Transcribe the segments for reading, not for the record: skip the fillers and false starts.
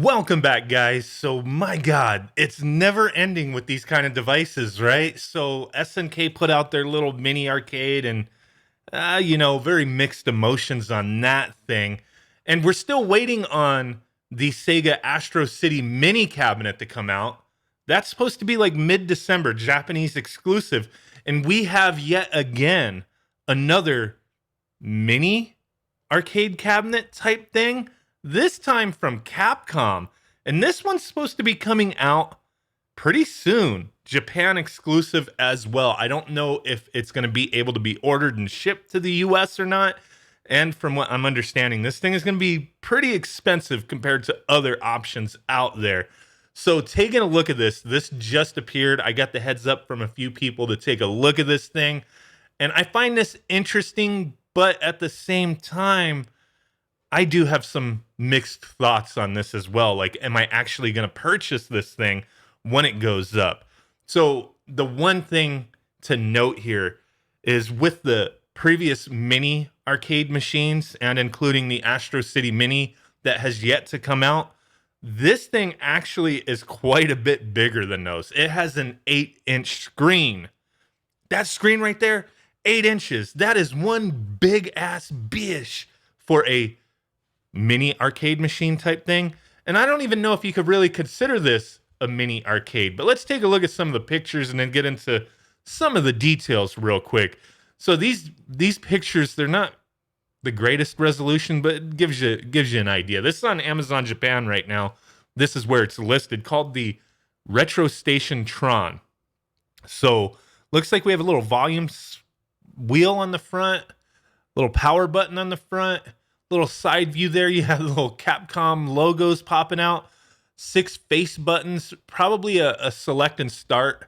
Welcome back, guys. So, my God, it's never ending with these kind of devices, right? So, SNK put out their little mini arcade and, very mixed emotions on that thing. And we're still waiting on the Sega Astro City mini cabinet to come out. That's supposed to be like mid-December, Japanese exclusive. And we have yet again another mini arcade cabinet type thing, this time from Capcom. And this one's supposed to be coming out pretty soon. Japan exclusive as well. I don't know if it's going to be able to be ordered and shipped to the US or not. And from what I'm understanding, this thing is going to be pretty expensive compared to other options out there. So, taking a look at this just appeared. I got the heads up from a few people to take a look at this thing. And I find this interesting, but at the same time, I do have some mixed thoughts on this as well. Like, am I actually going to purchase this thing when it goes up? So, the one thing to note here is with the previous mini arcade machines and including the Astro City Mini that has yet to come out, this thing actually is quite a bit bigger than those. It has an 8-inch screen. That screen right there, 8 inches. That is one big ass bish for a mini arcade machine type thing. And I don't even know if you could really consider this a mini arcade. But let's take a look at some of the pictures and then get into some of the details real quick. So these pictures, they're not the greatest resolution, but it gives you an idea. This is on Amazon Japan right now. This is where it's listed, called the Retro Station Tron. So looks like we have a little volume wheel on the front, little power button on the front, little side view there. You have the little Capcom logos popping out, 6 face buttons, probably a select and start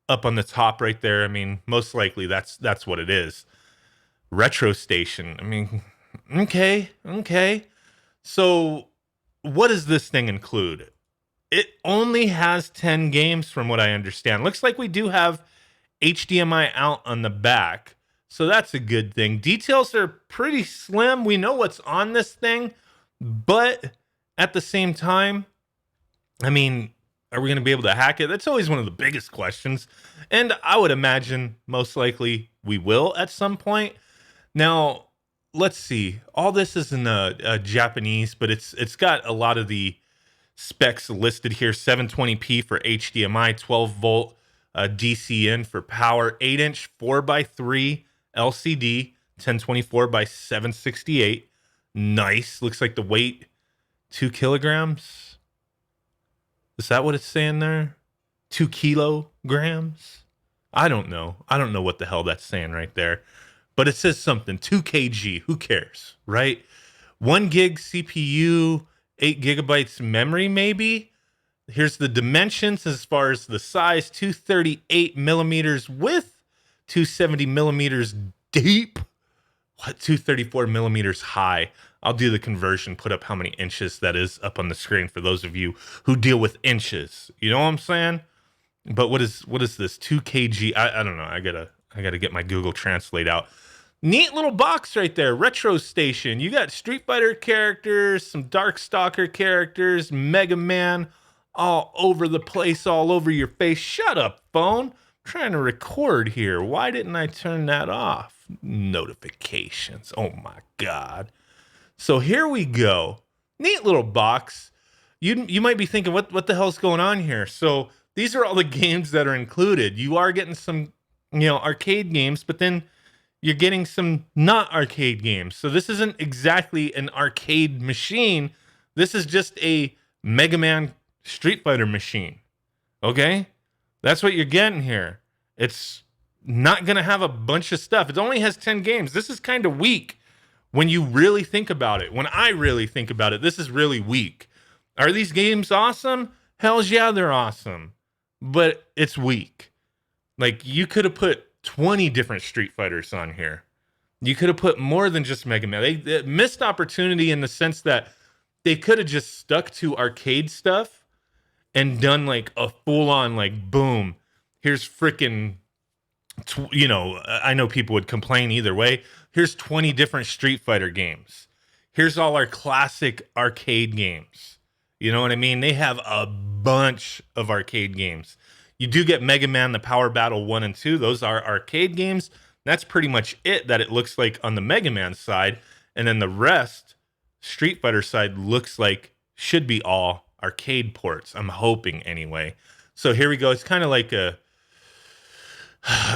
up on the top right there. I mean, most likely that's what it is. Retro Station. I mean, okay. So what does this thing include? It only has 10 games from what I understand. Looks like we do have HDMI out on the back. So that's a good thing. Details are pretty slim. We know what's on this thing, but at the same time, I mean, are we going to be able to hack it? That's always one of the biggest questions. And I would imagine most likely we will at some point. Now, let's see. All this is in Japanese, but it's got a lot of the specs listed here. 720p for HDMI, 12 volt DC in for power, 8-inch 4x3 LCD, 1024 by 768. Nice. Looks like the weight 2 kilograms. Is that what it's saying there? 2 kilograms? I don't know. I don't know what the hell that's saying right there. But it says something. 2 kg. Who cares, right? 1 gig CPU, 8 gigabytes memory, maybe. Here's the dimensions as far as the size: 238 millimeters width, 270 millimeters deep. What? 234 millimeters high. I'll do the conversion, put up how many inches that is up on the screen for those of you who deal with inches. You know what I'm saying? But what is this? 2 kg. I don't know. I gotta get my Google Translate out. Neat little box right there. Retro Station. You got Street Fighter characters, some Darkstalker characters, Mega Man, all over the place, all over your face. Shut up, phone. I'm trying to record here. Why didn't I turn that off? Notifications. Oh my God. So here we go. Neat little box. You might be thinking, what the hell's going on here? So these are all the games that are included. You are getting some, arcade games, but then you're getting some not arcade games. So this isn't exactly an arcade machine. This is just a Mega Man Street Fighter machine. Okay? That's what you're getting here. It's not going to have a bunch of stuff. It only has 10 games. This is kind of weak when you really think about it. When I really think about it, this is really weak. Are these games awesome? Hells yeah, they're awesome. But it's weak. Like, you could have put 20 different Street Fighters on here. You could have put more than just Mega Man. They missed opportunity in the sense that they could have just stuck to arcade stuff and done like a full-on, like, boom, here's freaking, I know people would complain either way. Here's 20 different Street Fighter games. Here's all our classic arcade games. You know what I mean? They have a bunch of arcade games. You do get Mega Man, the Power Battle 1 and 2. Those are arcade games. That's pretty much it that it looks like on the Mega Man side. And then the rest, Street Fighter side, looks like should be all arcade ports. I'm hoping anyway. So here we go. It's kind of like a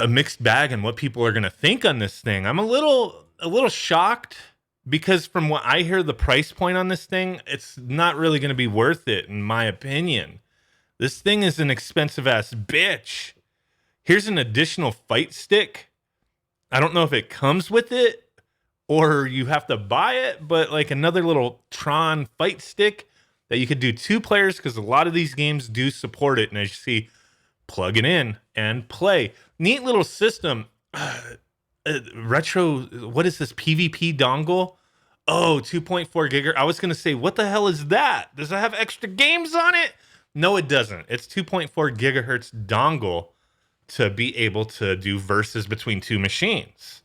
mixed bag on what people are going to think on this thing. I'm a little shocked because from what I hear, the price point on this thing, it's not really going to be worth it, in my opinion. This thing is an expensive ass bitch. Here's an additional fight stick. I don't know if it comes with it or you have to buy it, but like another little Tron fight stick that you could do 2 players because a lot of these games do support it. And as you see, plug it in and play. Neat little system. Retro, what is this, PvP dongle? Oh, 2.4 gigahertz. I was going to say, what the hell is that? Does it have extra games on it? No, it doesn't. It's 2.4 gigahertz dongle to be able to do verses between 2 machines.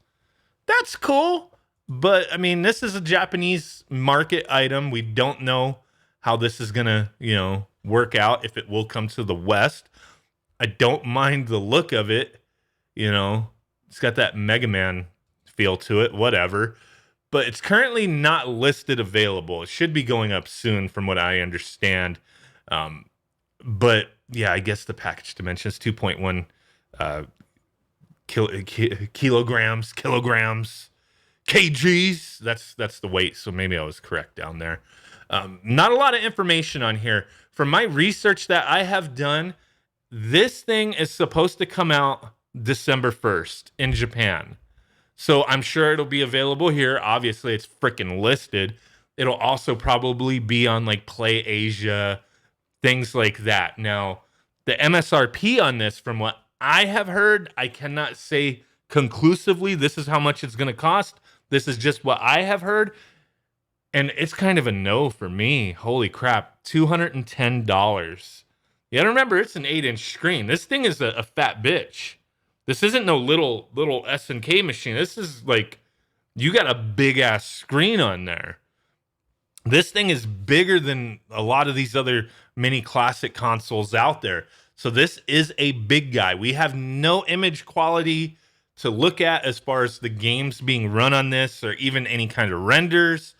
That's cool. But, I mean, this is a Japanese market item. We don't know how this is going to, work out, if it will come to the West. I don't mind the look of it. It's got that Mega Man feel to it, whatever. But it's currently not listed available. It should be going up soon from what I understand. But yeah, I guess the package dimensions 2.1 kilograms, kgs. That's the weight. So maybe I was correct down there. Not a lot of information on here. From my research that I have done, this thing is supposed to come out December 1st in Japan. So I'm sure it'll be available here. Obviously, it's freaking listed. It'll also probably be on like Play Asia, things like that. Now, the MSRP on this, from what I have heard, I cannot say conclusively this is how much it's going to cost. This is just what I have heard. And it's kind of a no for me. Holy crap. $210. You gotta remember, it's an 8-inch screen. This thing is a fat bitch. This isn't no little SNK machine. This is like, you got a big ass screen on there. This thing is bigger than a lot of these other mini classic consoles out there. So this is a big guy. We have no image quality to look at as far as the games being run on this, or even any kind of renders.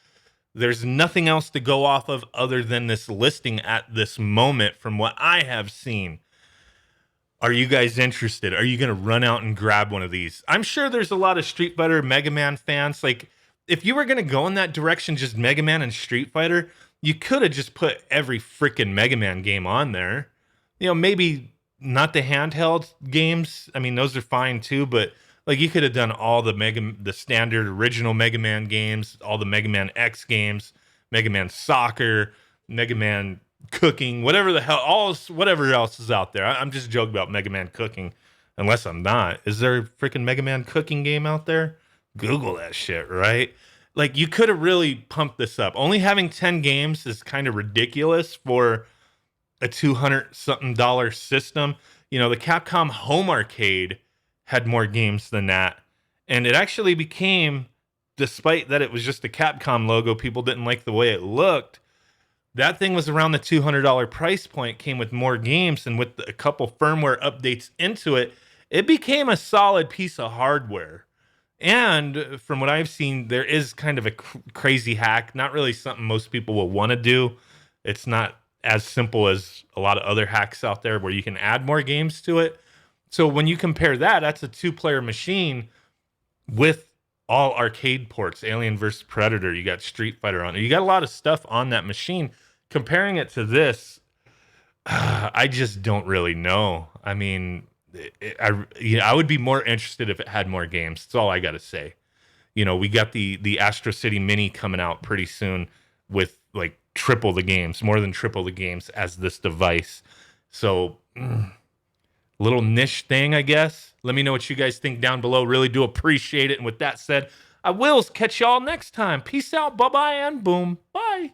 There's nothing else to go off of other than this listing at this moment from what I have seen. Are you guys interested? Are you going to run out and grab one of these? I'm sure there's a lot of Street Fighter Mega Man fans. Like, if you were going to go in that direction, just Mega Man and Street Fighter, you could have just put every freaking Mega Man game on there. Maybe not the handheld games. I mean, those are fine too, but like, you could have done all the standard original Mega Man games, all the Mega Man X games, Mega Man Soccer, Mega Man Cooking, whatever the hell, whatever else is out there. I'm just joking about Mega Man Cooking, unless I'm not. Is there a freaking Mega Man Cooking game out there? Google that shit, right? Like, you could have really pumped this up. Only having 10 games is kind of ridiculous for a $200-something system. The Capcom Home Arcade had more games than that. And it actually became, despite that it was just a Capcom logo, people didn't like the way it looked. That thing was around the $200 price point, came with more games, and with a couple firmware updates into it, it became a solid piece of hardware. And from what I've seen, there is kind of a crazy hack, not really something most people will want to do. It's not as simple as a lot of other hacks out there where you can add more games to it. So when you compare that, that's a 2-player machine with all arcade ports, Alien vs. Predator. You got Street Fighter on it. You got a lot of stuff on that machine. Comparing it to this, I just don't really know. I mean, I would be more interested if it had more games. That's all I got to say. We got the Astro City Mini coming out pretty soon with like triple the games, more than triple the games as this device. So, little niche thing, I guess. Let me know what you guys think down below. Really do appreciate it. And with that said, I will catch y'all next time. Peace out. Bye-bye and boom. Bye.